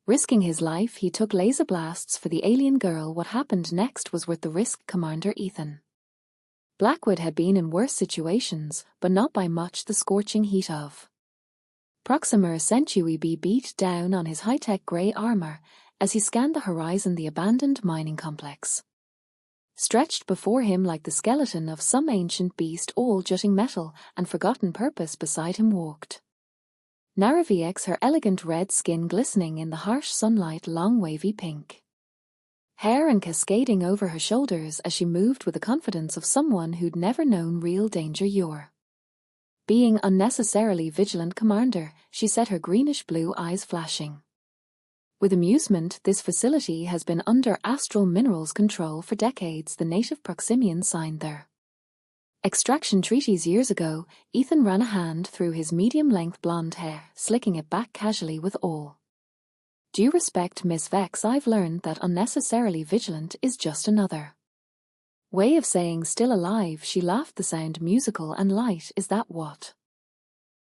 Risking his life, he took laser blasts for the alien girl. What happened next was worth the risk, Commander Ethan. Blackwood had been in worse situations, but not by much. The scorching heat of Proxima Centauri beat down on his high-tech grey armor as he scanned the horizon. The abandoned mining complex stretched before him like the skeleton of some ancient beast, all jutting metal and forgotten purpose. Beside him walked Naraviex, her elegant red skin glistening in the harsh sunlight, long wavy pink hair and cascading over her shoulders as she moved with the confidence of someone who'd never known real danger. "You're being unnecessarily vigilant, Commander," she said, her greenish-blue eyes flashing with amusement. "This facility has been under Astral Minerals control for decades. The native Proximians signed their extraction treaties years ago." Ethan ran a hand through his medium-length blonde hair, slicking it back casually. "With all due respect, Miss Vex, I've learned that unnecessarily vigilant is just another way of saying still alive." She laughed, the sound musical and light. "Is that what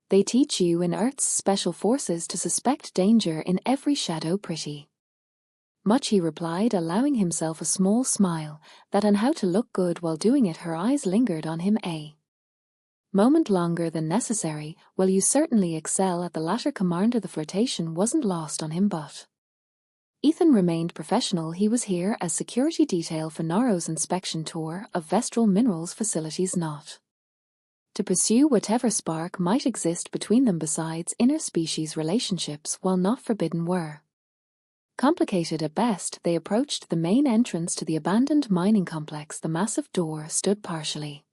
they teach you in Earth's special forces, to suspect danger in every shadow?" "Pretty much," he replied, allowing himself a small smile. "That and how to look good while doing it." Her eyes lingered on him a moment longer than necessary. "Well, you certainly excel at the latter, Commander." The flirtation wasn't lost on him, but Ethan remained professional. He was here as security detail for Naro's inspection tour of Vestral Minerals facilities, not to pursue whatever spark might exist between them. Besides, interspecies relationships, while not forbidden, were complicated at best. They approached the main entrance to the abandoned mining complex. The massive door stood partially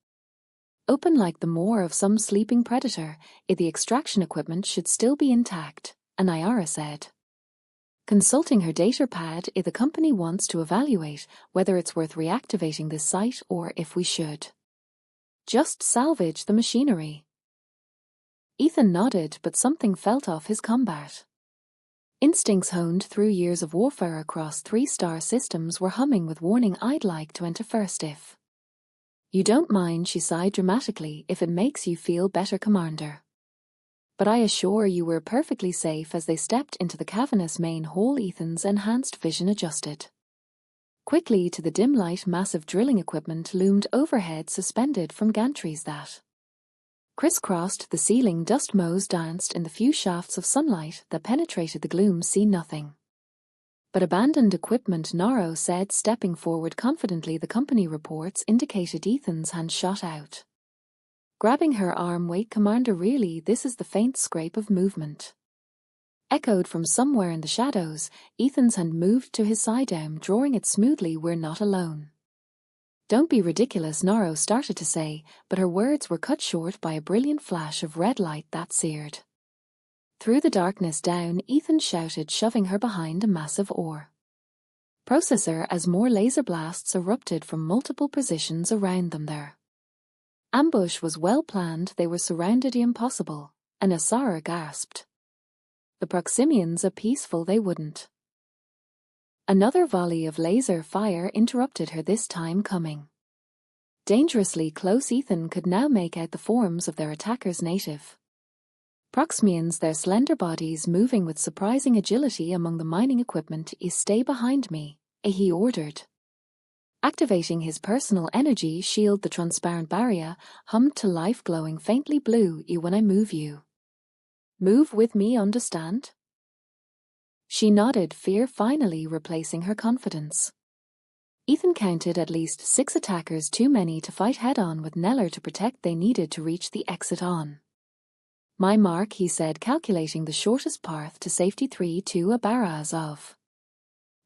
open, like the maw of some sleeping predator. The extraction equipment should still be intact," Anayara said, consulting her data pad. "The company wants to evaluate whether it's worth reactivating this site or if we should just salvage the machinery." Ethan nodded, but something felt off. His combat instincts, honed through years of warfare across 3-star systems, were humming with warning. "I'd like to enter first, if you don't mind," she sighed dramatically. "If it makes you feel better, Commander. But I assure you we're perfectly safe." As they stepped into the cavernous main hall, Ethan's enhanced vision adjusted quickly to the dim light. Massive drilling equipment loomed overhead, suspended from gantries that crisscrossed the ceiling. Dust motes danced in the few shafts of sunlight that penetrated the gloom. "See nothing but abandoned equipment," Naro said, stepping forward confidently. "The company reports indicated." Ethan's hand shot out, grabbing her arm. "Wait, Commander, really? This is the faint scrape of movement," echoed from somewhere in the shadows. Ethan's hand moved to his sidearm, drawing it smoothly. "We're not alone." "Don't be ridiculous," Naro started to say, but her words were cut short by a brilliant flash of red light that seared through the darkness. "Down!" Ethan shouted, shoving her behind a massive ore processor as more laser blasts erupted from multiple positions around them. Their ambush was well planned. They were surrounded. "Impossible," Anasara gasped. "The Proximians are peaceful. They wouldn't." Another volley of laser fire interrupted her, this time coming dangerously close. Ethan could now make out the forms of their attackers, native Proximians, their slender bodies moving with surprising agility among the mining equipment. "Stay behind me," he ordered, activating his personal energy shield. The transparent barrier hummed to life, glowing faintly blue. "When I move, you move with me, understand?" She nodded, fear finally replacing her confidence. Ethan counted at least 6 attackers, too many to fight head-on with Neller to protect. They needed to reach the exit on my mark, he said, calculating the shortest path to safety. 3-2. A barrage of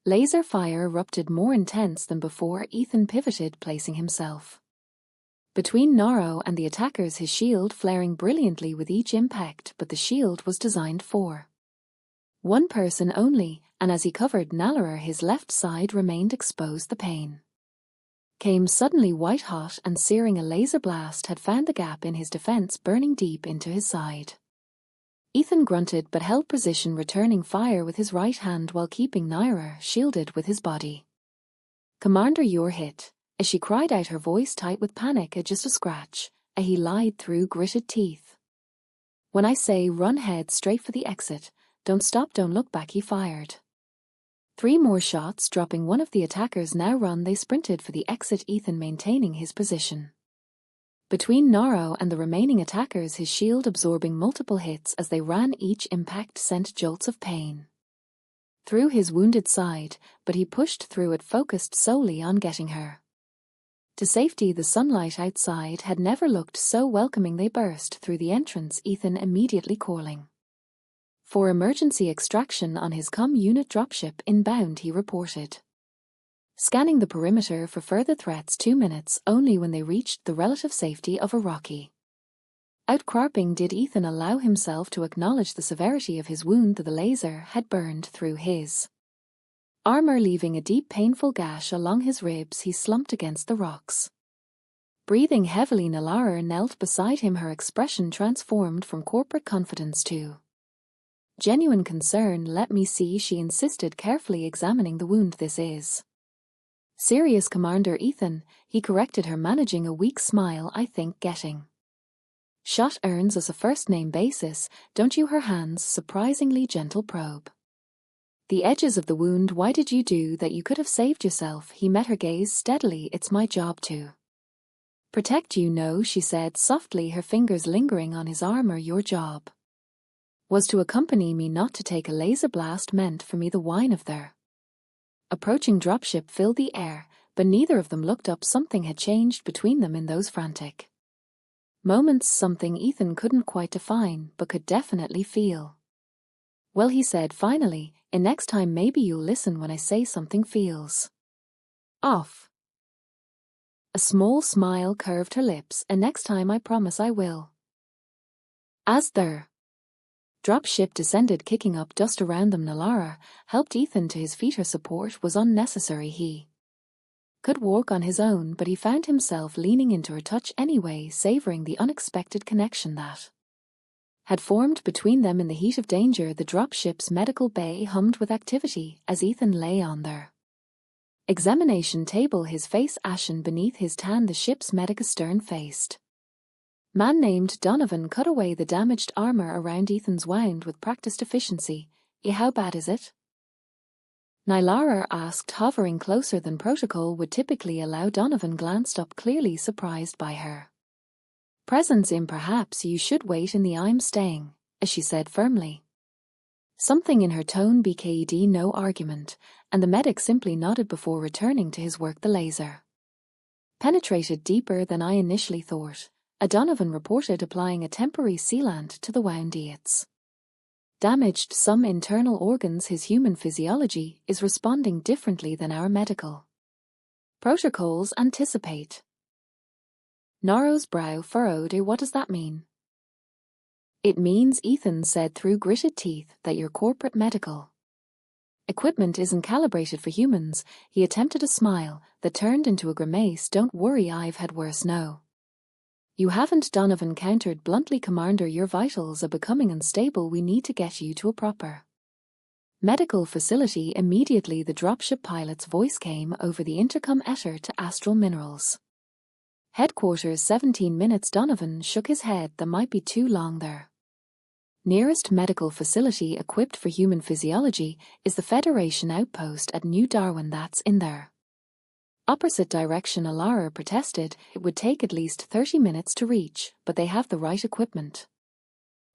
laser fire erupted, more intense than before. Ethan pivoted, placing himself between Naro and the attackers, his shield flaring brilliantly with each impact. But the shield was designed for one person only, and as he covered Nalarer, his left side remained exposed. The pain came suddenly white-hot and searing. A laser blast had found the gap in his defense, burning deep into his side. Ethan grunted but held position, returning fire with his right hand while keeping Naira shielded with his body. "Commander, you're hit," as she cried out, her voice tight with panic. "Just a scratch," he lied through gritted teeth. "When I say run, head straight for the exit. Don't stop, don't look back," he fired 3 more shots dropping one of the attackers. Now run. They sprinted for the exit, Ethan maintaining his position. Between Naro and the remaining attackers, his shield absorbing multiple hits as they ran. Each impact sent jolts of pain through his wounded side, but he pushed through it, focused solely on getting her to safety. The sunlight outside had never looked so welcoming. They burst through the entrance, Ethan immediately calling for emergency extraction on his comm unit. Dropship inbound, he reported. Scanning the perimeter for further threats. 2 minutes only when they reached the relative safety of a rocky outcropping did Ethan allow himself to acknowledge the severity of his wound. The laser had burned through his armor, leaving a deep, painful gash along his ribs. He slumped against the rocks, breathing heavily. Nalara knelt beside him, her expression transformed from corporate confidence to genuine concern. Let me see, she insisted, carefully examining the wound. This is serious, Commander Ethan, he corrected her, managing a weak smile. I think getting shot earns us a first-name basis, don't you? Her hands surprisingly gentle probe the edges of the wound. Why did you do that? You could have saved yourself. He met her gaze steadily. It's my job to protect you. No, she said softly, her fingers lingering on his armor. Your job was to accompany me, not to take a laser blast meant for me. The whine of their approaching dropship filled the air, but neither of them looked up. Something had changed between them in those frantic moments, something Ethan couldn't quite define, but could definitely feel. Well, he said finally, and next time maybe you'll listen when I say something feels off. A small smile curved her lips. And next time I promise I will. As their dropship descended, kicking up dust around them, Nalara helped Ethan to his feet. Her support was unnecessary. He could walk on his own, but he found himself leaning into her touch anyway, savoring the unexpected connection that had formed between them in the heat of danger. The dropship's medical bay hummed with activity as Ethan lay on their examination table, his face ashen beneath his tan. The ship's medic, a stern-faced man named Donovan, cut away the damaged armor around Ethan's wound with practiced efficiency. How bad is it? Nylara asked, hovering closer than protocol would typically allow. Donovan glanced up, clearly surprised by her presence. Perhaps you should wait in the I'm staying, as she said firmly. Something in her tone BKD no argument, and the medic simply nodded before returning to his work. The laser penetrated deeper than I initially thought, Donovan reported, applying a temporary sealant to the wound. It's damaged some internal organs. His human physiology is responding differently than our medical protocols anticipate. Naro's brow furrowed. What does that mean? It means, Ethan said through gritted teeth, that your corporate medical equipment isn't calibrated for humans. He attempted a smile that turned into a grimace. Don't worry, I've had worse. No, you haven't, Donovan countered bluntly. Commander, your vitals are becoming unstable. We need to get you to a proper medical facility immediately. The dropship pilot's voice came over the intercom. Enter to Astral Minerals headquarters. 17 minutes. Donovan shook his head. That might be too long. Their nearest medical facility equipped for human physiology is the Federation outpost at New Darwin. That's in their opposite direction. Alara protested. It would take at least 30 minutes to reach, but they have the right equipment,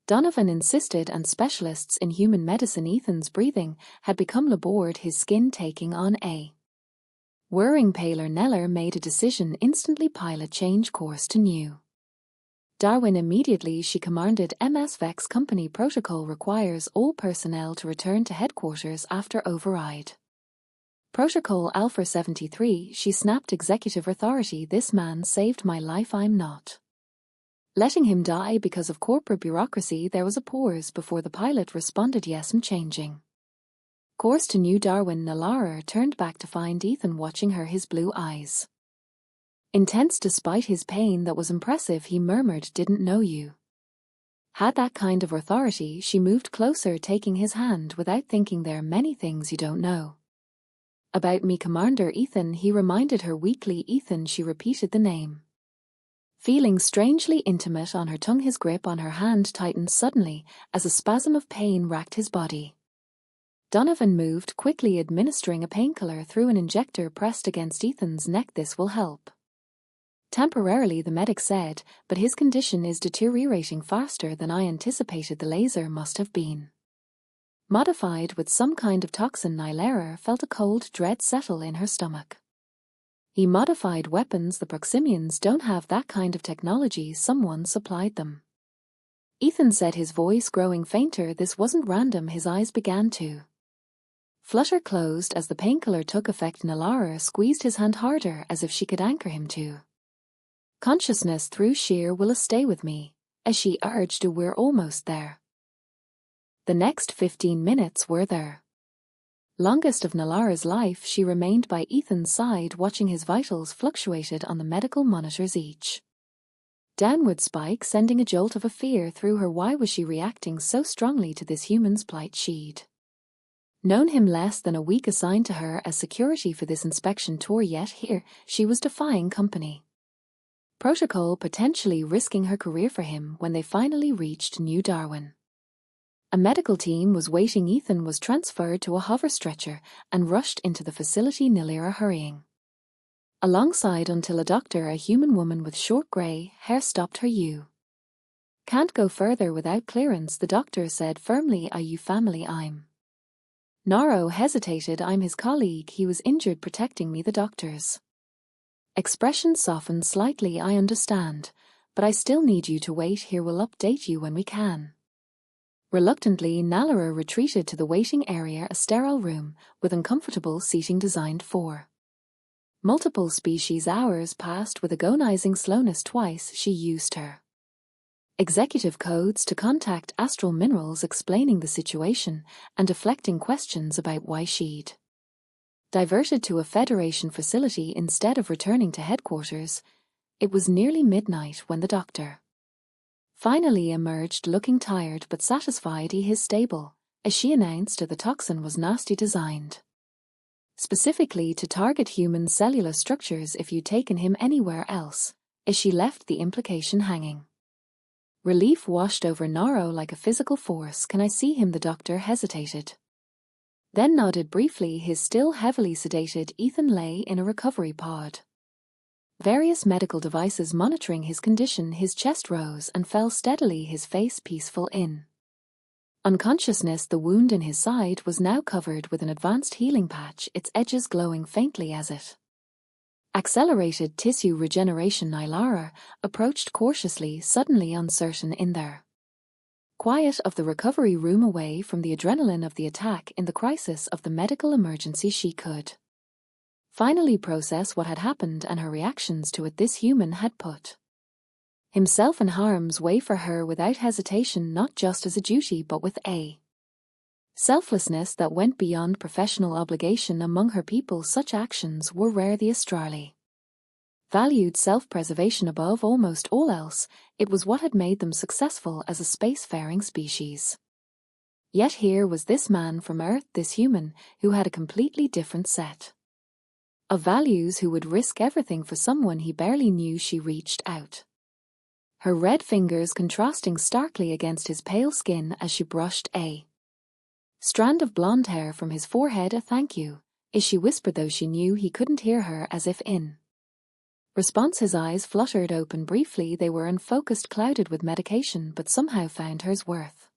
Donovan insisted, and specialists in human medicine. Ethan's breathing had become labored, his skin taking on a whirring paler. Neller made a decision instantly. Pilot, change course to New Darwin immediately, she commanded. MS Vex company protocol requires all personnel to return to headquarters after override Protocol Alpha 73, she snapped. Executive authority. This man saved my life. I'm not letting him die because of corporate bureaucracy. There was a pause before the pilot responded. Yes, I'm changing course to New Darwin. Nalara turned back to find Ethan watching her, his blue eyes intense despite his pain. That was impressive, he murmured. Didn't know you had that kind of authority. She moved closer, taking his hand without thinking. There are many things you don't know about me, Commander Ethan, he reminded her weakly. Ethan, she repeated the name, feeling strangely intimate on her tongue. His grip on her hand tightened suddenly as a spasm of pain racked his body. Donovan moved quickly, administering a painkiller through an injector pressed against Ethan's neck. "This will help." "Temporarily," the medic said, "but his condition is deteriorating faster than I anticipated. The laser must have been modified with some kind of toxin." Nylara felt a cold dread settle in her stomach. "He modified weapons. The Proximians don't have that kind of technology. Someone supplied them," Ethan said, his voice growing fainter. "This wasn't random." His eyes began to flutter closed as the painkiller took effect. Nylara squeezed his hand harder, as if she could anchor him to consciousness through sheer will. "Stay with me," as she urged. "We're almost there." The next 15 minutes were their longest of Nalara's life. She remained by Ethan's side, watching his vitals fluctuated on the medical monitors, each downward spike sending a jolt of fear through her. Why was she reacting so strongly to this human's plight? She'd known him less than a week, assigned to her as security for this inspection tour, yet here she was defying company protocol, potentially risking her career for him. When they finally reached New Darwin, a medical team was waiting. Ethan was transferred to a hover stretcher and rushed into the facility, Nylara hurrying alongside until a doctor, a human woman with short grey hair, stopped her. "You can't go further without clearance," the doctor said firmly. "Are you family?" Naro hesitated. "I'm his colleague. He was injured protecting me." The doctor's expression softened slightly. "I understand, but I still need you to wait here. We'll update you when we can." Reluctantly, Nylara retreated to the waiting area, a sterile room with uncomfortable seating designed for multiple species. Hours passed with agonizing slowness. Twice she used her executive codes to contact Astral Minerals, explaining the situation and deflecting questions about why she'd diverted to a Federation facility instead of returning to headquarters. It was nearly midnight when the doctor finally emerged, looking tired but satisfied. "He is stable," as she announced. "The toxin was nasty, designed specifically to target human cellular structures. If you'd taken him anywhere else," as she left the implication hanging. Relief washed over Naro like a physical force. "Can I see him?" The doctor hesitated, then nodded briefly. His still heavily sedated Ethan lay in a recovery pod, various medical devices monitoring his condition. His chest rose and fell steadily, his face peaceful in unconsciousness. The wound in his side was now covered with an advanced healing patch, its edges glowing faintly as it accelerated tissue regeneration. Nylara approached cautiously, suddenly uncertain in their quiet of the recovery room, away from the adrenaline of the attack. In the crisis of the medical emergency, she could finally process what had happened and her reactions to it. This human had put himself in harm's way for her without hesitation, not just as a duty but with a selflessness that went beyond professional obligation. Among her people, such actions were rare. The Astrali valued self-preservation above almost all else. It was what had made them successful as a spacefaring species. Yet here was this man from Earth, this human, who had a completely different set of values, who would risk everything for someone he barely knew. She reached out, her red fingers contrasting starkly against his pale skin as she brushed a strand of blonde hair from his forehead. "A thank you," as she whispered, though she knew he couldn't hear her. As if in response, his eyes fluttered open briefly. They were unfocused, clouded with medication, but somehow found hers worth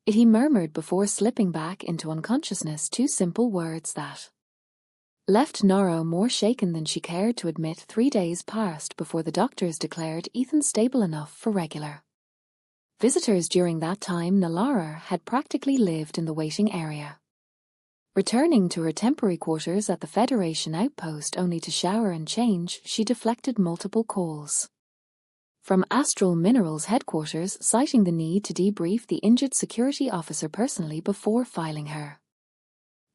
it. He murmured before slipping back into unconsciousness, two simple words that left Naro more shaken than she cared to admit. 3 days passed before the doctors declared Ethan stable enough for regular visitors. During that time, Nylara had practically lived in the waiting area, returning to her temporary quarters at the Federation outpost only to shower and change. She deflected multiple calls from Astral Minerals headquarters, citing the need to debrief the injured security officer personally before filing her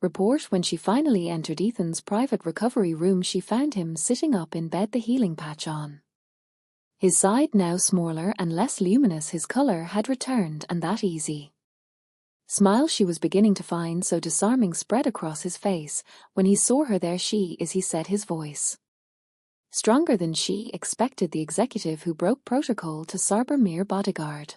report. When she finally entered Ethan's private recovery room, she found him sitting up in bed, the healing patch on his side, now smaller and less luminous. His color had returned, and that easy smile she was beginning to find so disarming spread across his face when he saw her there. "She is," he said, his voice stronger than she expected. "The executive who broke protocol to Sarber Mere bodyguard."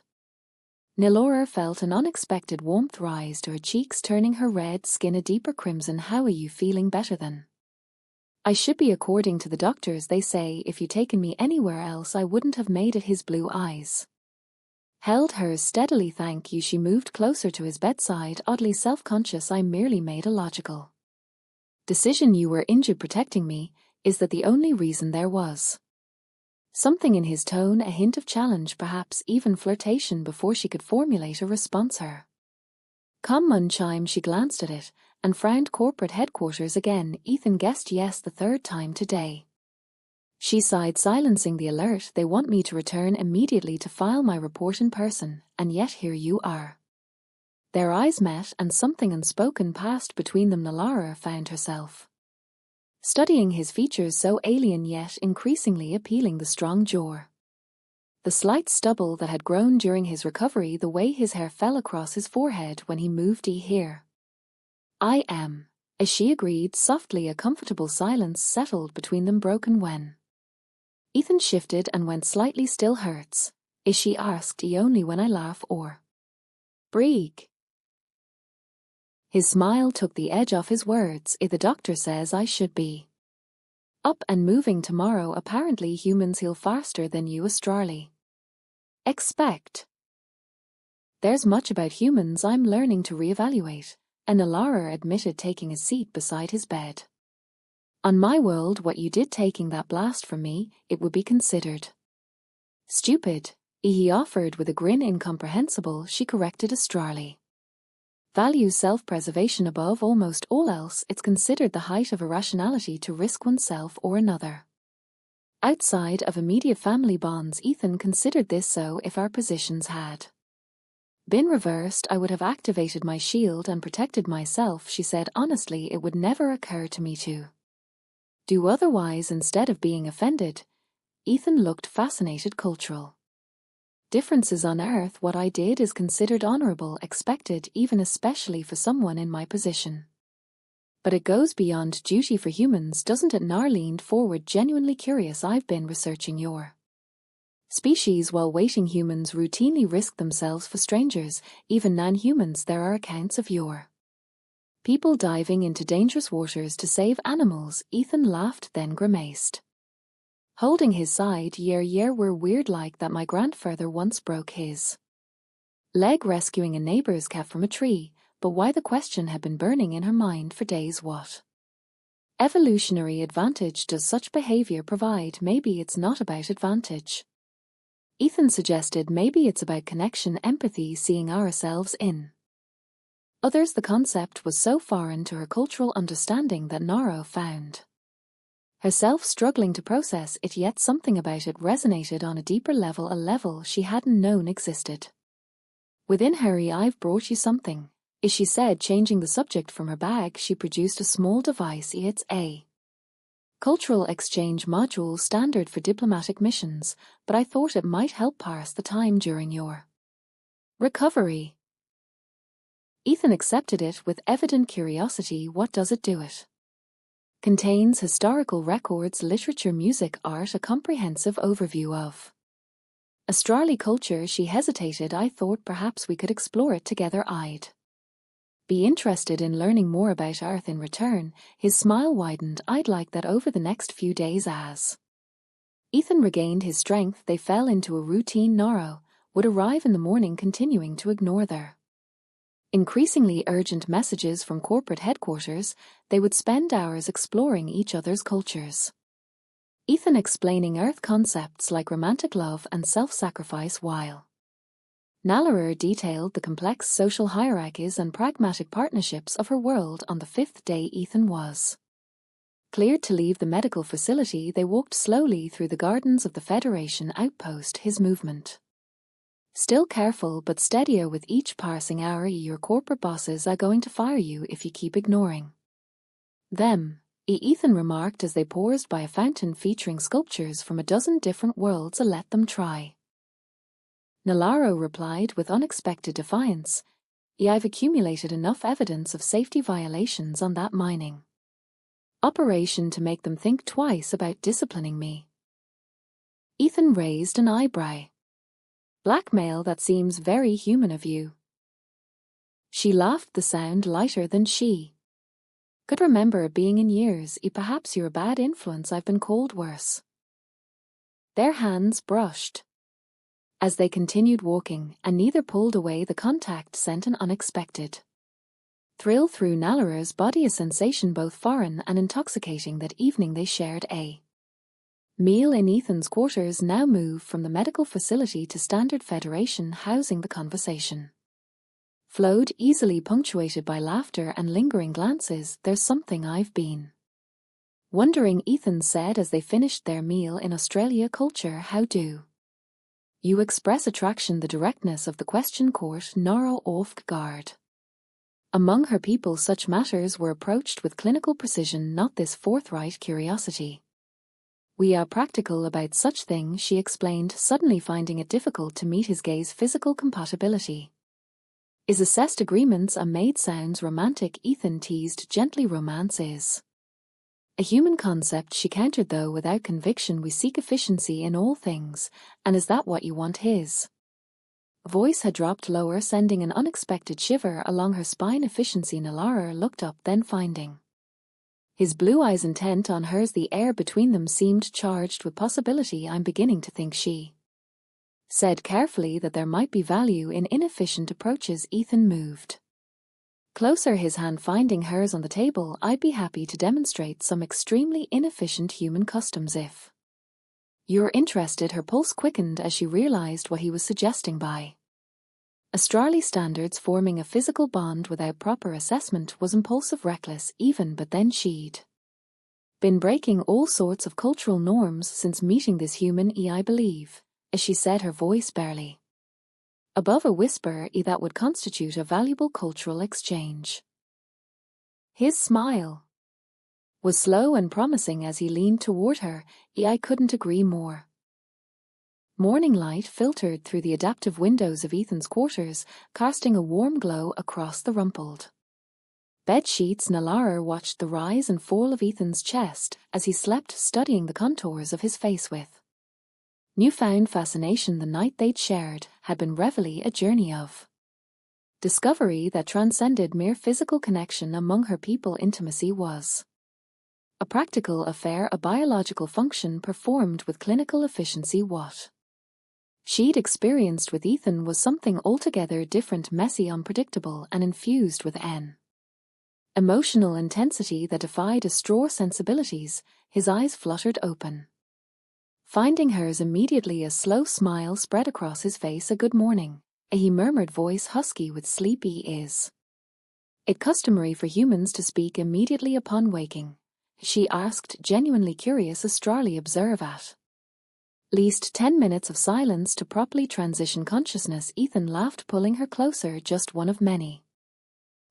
Nilora felt an unexpected warmth rise to her cheeks, turning her red skin a deeper crimson. How are you feeling? Better than I should be, according to the doctors. They say if you'd taken me anywhere else I wouldn't have made it. His blue eyes held hers steadily. Thank you. She moved closer to his bedside, oddly self-conscious. I merely made a logical decision. You were injured protecting me. Is that the only reason? There was something in his tone, a hint of challenge, perhaps even flirtation, before she could formulate a response. Her common chime. She glanced at it and frowned. Corporate headquarters again. Ethan guessed yes, the third time today. She sighed, silencing the alert. They want me to return immediately to file my report in person, and yet here you are. Their eyes met, and something unspoken passed between them. Nilora found herself studying his features, so alien yet increasingly appealing. The strong jaw, the slight stubble that had grown during his recovery, the way his hair fell across his forehead when he moved. Here I am, as she agreed softly. A comfortable silence settled between them, broken when Ethan shifted and went slightly. Still hurts? Is she asked. Only when I laugh or break. His smile took the edge off his words. The doctor says I should be up and moving tomorrow. Apparently humans heal faster than you astrally expect. There's much about humans I'm learning to reevaluate, and Nilora admitted, taking a seat beside his bed. On my world, what you did, taking that blast from me, it would be considered stupid. He offered with a grin. Incomprehensible, she corrected astrally. Values self-preservation above almost all else. It's considered the height of irrationality to risk oneself or another outside of immediate family bonds. Ethan considered this so. If our positions had been reversed, I would have activated my shield and protected myself, she said honestly. It would never occur to me to do otherwise. Instead of being offended, Ethan looked fascinated. Cultural differences on Earth. What I did is considered honorable, expected, even especially for someone in my position. But it goes beyond duty for humans, doesn't it? Nar leaned forward, genuinely curious. I've been researching your species while waiting. Humans routinely risk themselves for strangers, even non-humans. There are accounts of your people diving into dangerous waters to save animals. Ethan laughed, then grimaced, holding his side. Yeah, we're weird like that. My grandfather once broke his leg rescuing a neighbor's cat from a tree. But why? The question had been burning in her mind for days. What evolutionary advantage does such behavior provide? Maybe it's not about advantage, Ethan suggested. Maybe it's about connection, empathy, seeing ourselves in others. The concept was so foreign to her cultural understanding that Nora found herself struggling to process it, yet something about it resonated on a deeper level, a level she hadn't known existed within her. I've brought you something, she said, changing the subject. From her bag she produced a small device. It's a cultural exchange module, standard for diplomatic missions, but I thought it might help pass the time during your recovery. Ethan accepted it with evident curiosity. What does it do? It contains historical records, literature, music, art, a comprehensive overview of Australi culture. She hesitated. I thought perhaps we could explore it together. I'd be interested in learning more about Earth in return. His smile widened. I'd like that. Over the next few days, as Ethan regained his strength, they fell into a routine. Nora would arrive in the morning, continuing to ignore their increasingly urgent messages from corporate headquarters. They would spend hours exploring each other's cultures, Ethan explaining Earth concepts like romantic love and self-sacrifice, while Nallerer detailed the complex social hierarchies and pragmatic partnerships of her world. On the fifth day, Ethan was cleared to leave the medical facility. They walked slowly through the gardens of the Federation outpost, his movement still careful but steadier with each passing hour. Your corporate bosses are going to fire you if you keep ignoring them, Ethan remarked as they paused by a fountain featuring sculptures from a dozen different worlds. Let them try, Nalaro replied with unexpected defiance. I've accumulated enough evidence of safety violations on that mining operation to make them think twice about disciplining me. Ethan raised an eyebrow. Blackmail that seems very human of you. She laughed, the sound lighter than she could remember it being in years. Perhaps you're a bad influence, I've been called worse. Their hands brushed as they continued walking, and neither pulled away. The contact sent an unexpected thrill through Nallara's body, a sensation both foreign and intoxicating. That evening they shared a meal in Ethan's quarters, now moved from the medical facility to standard Federation housing. The conversation flowed easily, punctuated by laughter and lingering glances. There's something I've been wondering, Ethan said as they finished their meal. In Australia culture, how do you express attraction? The directness of the question caught Nora off guard. Among her people, such matters were approached with clinical precision, not this forthright curiosity. We are practical about such things, she explained, suddenly finding it difficult to meet his gaze. Physical compatibility is assessed. Agreements are made. Sounds romantic, Ethan teased gently. Romance is a human concept, she countered, though without conviction. We seek efficiency in all things, and is that what you want? His voice had dropped lower, sending an unexpected shiver along her spine. Efficiency. Nallara looked up, then finding his blue eyes intent on hers, the air between them seemed charged with possibility. I'm beginning to think, she said carefully, that there might be value in inefficient approaches. Ethan moved closer, his hand finding hers on the table. I'd be happy to demonstrate some extremely inefficient human customs if you're interested. Her pulse quickened as she realized what he was suggesting. By Australi standards, forming a physical bond without proper assessment was impulsive, reckless even, but then she'd been breaking all sorts of cultural norms since meeting this human. I believe, as she said, her voice barely above a whisper, that would constitute a valuable cultural exchange. His smile was slow and promising as he leaned toward her. I couldn't agree more. Morning light filtered through the adaptive windows of Ethan's quarters, casting a warm glow across the rumpled bed sheets. Nallara watched the rise and fall of Ethan's chest as he slept, studying the contours of his face with newfound fascination. The night they'd shared had been reveille, a journey of discovery that transcended mere physical connection among her people. Intimacy was a practical affair, a biological function performed with clinical efficiency. What she'd experienced with Ethan was something altogether different, messy, unpredictable, and infused with an emotional intensity that defied Astraw sensibilities. His eyes fluttered open, finding hers immediately. A slow smile spread across his face. A good morning, he murmured, voice husky with sleep. Is it customary for humans to speak immediately upon waking? She asked, genuinely curious. Australi observe at least 10 minutes of silence to properly transition consciousness. Ethan laughed, pulling her closer. Just one of many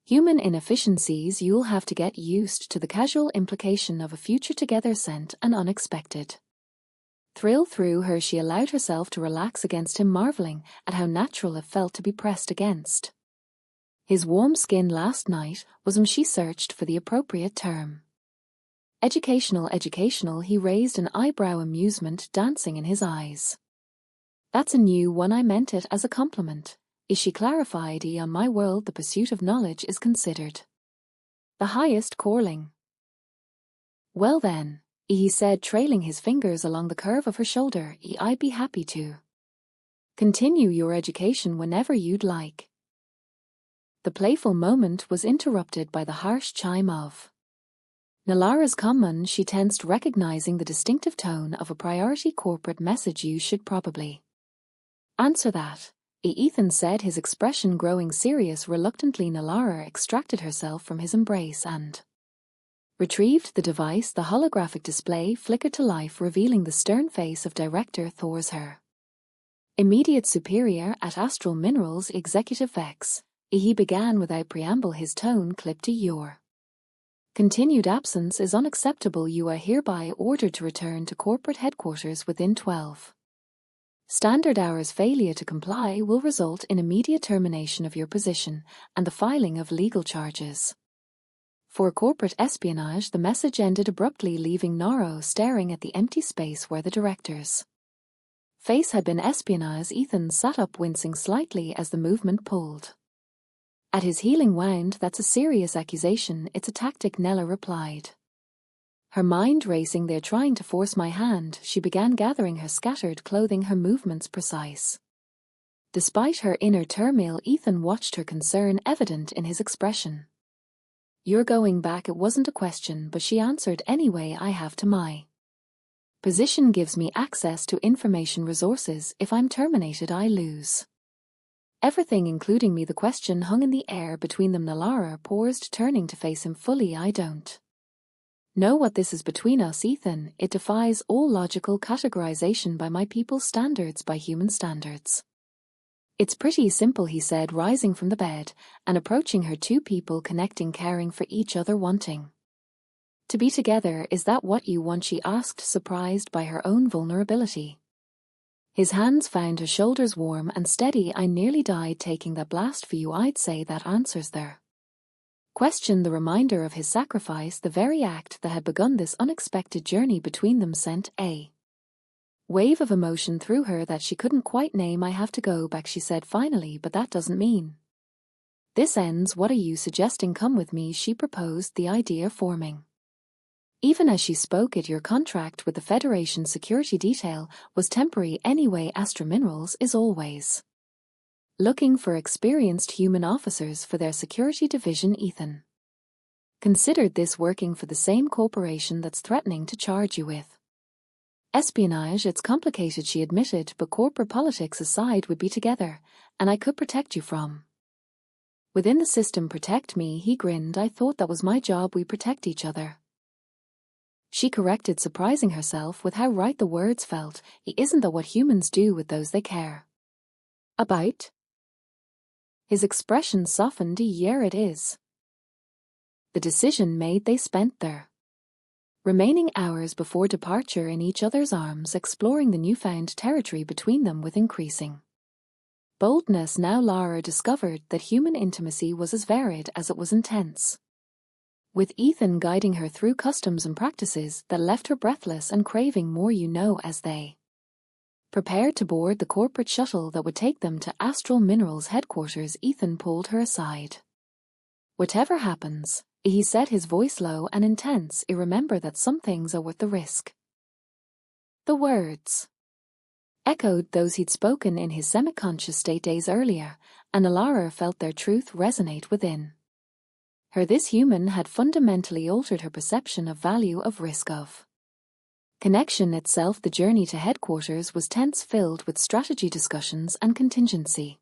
human inefficiencies. You'll have to get used to the casual implication of a future together sent an unexpected thrill through her. She allowed herself to relax against him, marveling at how natural it felt to be pressed against his warm skin. Last night was she searched for the appropriate term. Educational, he raised an eyebrow, amusement dancing in his eyes. That's a new one, I meant it as a compliment. She clarified. On my world the pursuit of knowledge is considered the highest calling. Well then, he said, trailing his fingers along the curve of her shoulder, I'd be happy to continue your education whenever you'd like. The playful moment was interrupted by the harsh chime of Nalara's common. She tensed, recognizing the distinctive tone of a priority corporate message. You should probably answer that, Ethan said, his expression growing serious. Reluctantly, Nallara extracted herself from his embrace and retrieved the device. The holographic display flickered to life, revealing the stern face of Director Thor's her immediate superior at Astral Minerals, Executive Vex. He began without preamble, his tone clipped to your continued absence is unacceptable. You are hereby ordered to return to corporate headquarters within 12 standard hours. Failure to comply will result in immediate termination of your position and the filing of legal charges for corporate espionage. The message ended abruptly, leaving Noro staring at the empty space where the director's Face had been espionage. Ethan sat up, wincing slightly as the movement pulled. At his healing wound, "That's a serious accusation. It's a tactic," Nella replied. Her mind racing. "They're trying to force my hand." She began gathering her scattered clothing, her movements precise. Despite her inner turmoil, Ethan watched her concern evident in his expression. "You're going back?" It wasn't a question, but she answered anyway. "I have to. My position gives me access to information resources. If I'm terminated, I lose everything, including me." The question hung in the air between them. Nalara paused, turning to face him fully. "I don't know what this is between us, Ethan. It defies all logical categorization by my people's standards, by human standards." "It's pretty simple," he said, rising from the bed and approaching her. "Two people connecting, caring for each other, wanting to be together. Is that what you want?" she asked, surprised by her own vulnerability. His hands found her shoulders warm and steady. "I nearly died taking that blast for you." "I'd say that answers their question." The reminder of his sacrifice, the very act that had begun this unexpected journey between them, sent a wave of emotion through her that she couldn't quite name. "I have to go back," she said finally, "but that doesn't mean this ends." "What are you suggesting?" "Come with me," she proposed, the idea forming even as she spoke it. "Your contract with the Federation security detail was temporary anyway. Astra Minerals is always looking for experienced human officers for their security division." Ethan considered this. "Working for the same corporation that's threatening to charge you with espionage? It's complicated," she admitted, "but corporate politics aside, we'd be together, and I could protect you from within the system." "Protect me?" He grinned. "I thought that was my job. We protect each other," she corrected, surprising herself with how right the words felt. "Isn't that what humans do with those they care about?" His expression softened. "Yeah, it is." The decision made, they spent their remaining hours before departure in each other's arms, exploring the newfound territory between them with increasing boldness. Now Lara discovered that human intimacy was as varied as it was intense, with Ethan guiding her through customs and practices that left her breathless and craving more. As they prepared to board the corporate shuttle that would take them to Astral Minerals headquarters, Ethan pulled her aside. "Whatever happens," he said, his voice low and intense, "remember that some things are worth the risk." The words echoed those he'd spoken in his semi-conscious state days earlier, and Alara felt their truth resonate within her. This human had fundamentally altered her perception of value, of risk, of connection itself. The journey to headquarters was tense, filled with strategy discussions and contingency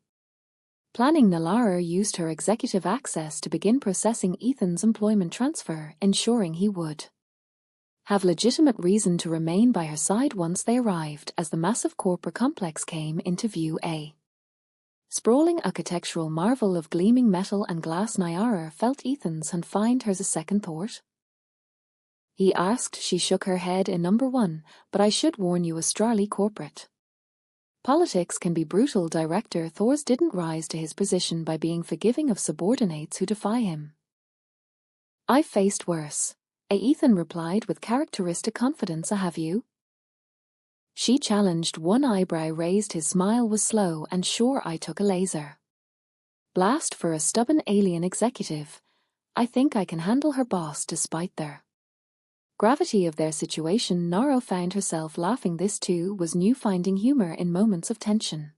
planning. Nalara used her executive access to begin processing Ethan's employment transfer, ensuring he would have legitimate reason to remain by her side once they arrived. As the massive corporate complex came into view, a sprawling architectural marvel of gleaming metal and glass, Nyara felt Ethan's hand find hers. "A second thought?" he asked. She shook her head. "Number one, but I should warn you, Australia corporate politics can be brutal." Director Thors didn't rise to his position by being forgiving of subordinates who defy him. "I've faced worse," Ethan replied with characteristic confidence. "Have you?" she challenged, one eyebrow raised. His smile was slow and sure. "I took a laser blast for a stubborn alien executive. I think I can handle her." Boss, despite their gravity of their situation, Naro found herself laughing. This too was new, finding humor in moments of tension.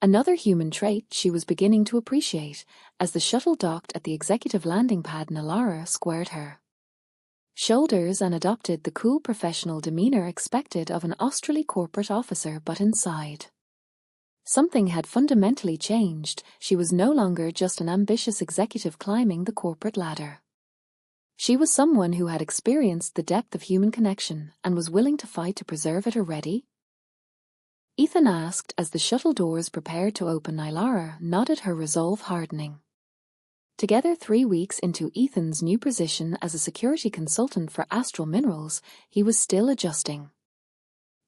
Another human trait she was beginning to appreciate. As the shuttle docked at the executive landing pad, Nalara squared her shoulders and adopted the cool professional demeanor expected of an Australian corporate officer. But inside, something had fundamentally changed. She was no longer just an ambitious executive climbing the corporate ladder. She was someone who had experienced the depth of human connection and was willing to fight to preserve it. "Ready?" Ethan asked as the shuttle doors prepared to open. Nylara nodded, her resolve hardening. Together, 3 weeks into Ethan's new position as a security consultant for Astral Minerals, he was still adjusting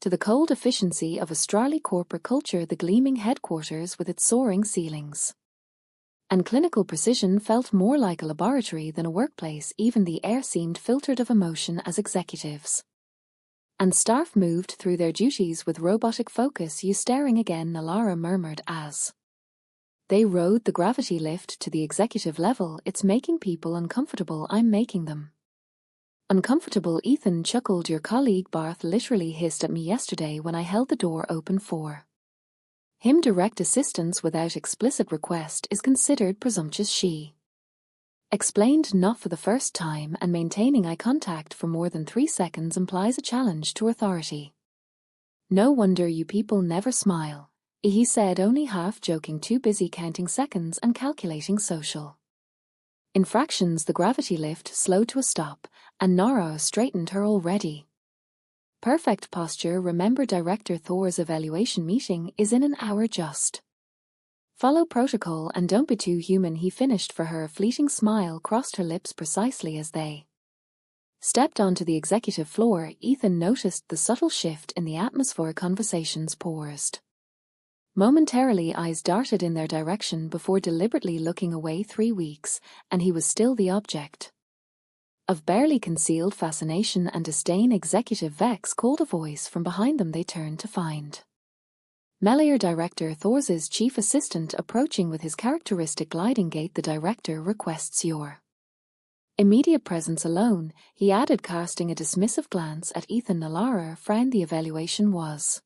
to the cold efficiency of Australia corporate culture. The gleaming headquarters with its soaring ceilings and clinical precision felt more like a laboratory than a workplace. Even the air seemed filtered of emotion as executives And staff moved through their duties with robotic focus. You staring again, Nalara murmured as they rode the gravity lift to the executive level. It's making people uncomfortable. I'm making them uncomfortable, Ethan chuckled. Your colleague Barth literally hissed at me yesterday when I held the door open for him. Direct assistance without explicit request is considered presumptuous, she explained, not for the first time, and maintaining eye contact for more than 3 seconds implies a challenge to authority. No wonder you people never smile, he said, only half joking, too busy counting seconds and calculating social infractions. The gravity lift slowed to a stop, and Nara straightened her already perfect posture. Remember, Director Thor's evaluation meeting is in an hour. Just follow protocol and don't be too human, he finished for her. A fleeting smile crossed her lips precisely as they stepped onto the executive floor. Ethan noticed the subtle shift in the atmosphere. Conversations paused momentarily, eyes darted in their direction before deliberately looking away. 3 weeks, and he was still the object of barely concealed fascination and disdain. Executive Vex called a voice from behind them. They turned to find Melior, Director Thor's chief assistant, approaching with his characteristic gliding gait. The director requests your immediate presence alone, he added, casting a dismissive glance at Ethan. Nalara frowned. The evaluation was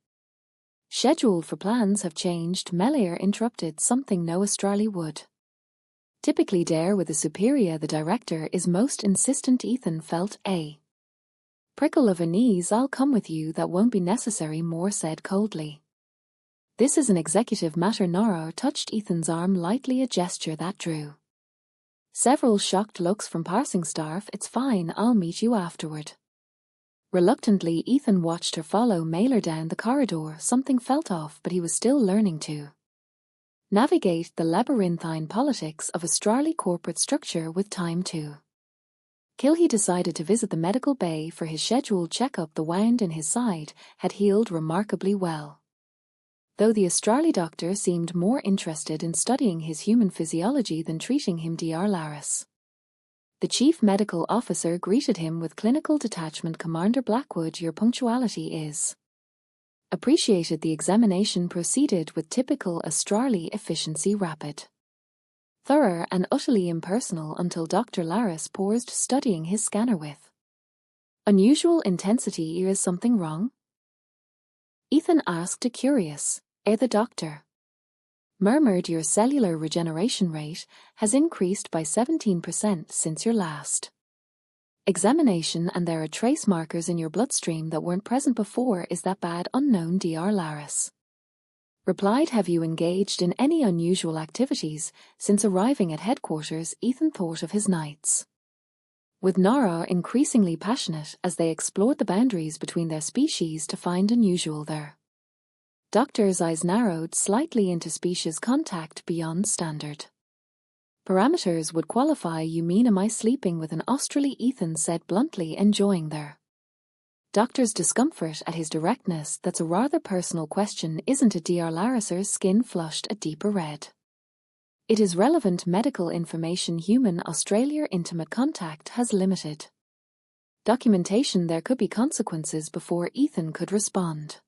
scheduled for. Plans have changed, Melior interrupted. Something no Australi would typically dare with a superior. The director is most insistent. Ethan felt a prickle of unease. I'll come with you. That won't be necessary, Moore said coldly. This is an executive matter. Nara touched Ethan's arm lightly, a gesture that drew several shocked looks from passing staff. It's fine, I'll meet you afterward. Reluctantly, Ethan watched her follow Mailer down the corridor. Something felt off, but he was still learning to navigate the labyrinthine politics of Australi corporate structure with time to kill. He decided to visit the medical bay for his scheduled checkup. The wound in his side had healed remarkably well, though the Australi doctor seemed more interested in studying his human physiology than treating him. Dr. Laris, the chief medical officer, greeted him with clinical detachment. Commander Blackwood, your punctuality is appreciated. The examination proceeded with typical Australi efficiency, rapid, thorough, and utterly impersonal until Dr. Laris paused, studying his scanner with unusual intensity. Is something wrong? Ethan asked, a curious air. The doctor murmured, your cellular regeneration rate has increased by 17% since your last examination, and there are trace markers in your bloodstream that weren't present before. Is that bad? Unknown, Dr. Laris replied. Have you engaged in any unusual activities since arriving at headquarters? Ethan thought of his nights with Nara, increasingly passionate as they explored the boundaries between their species to find unusual there. Doctor's eyes narrowed slightly. Interspecies contact beyond standard parameters would qualify. You mean, am I sleeping with an Australi? Ethan said bluntly, enjoying their doctor's discomfort at his directness. That's a rather personal question, isn't it? Dr. Laris's skin flushed a deeper red. It is relevant medical information. Human Australia intimate contact has limited documentation. There could be consequences. Before Ethan could respond,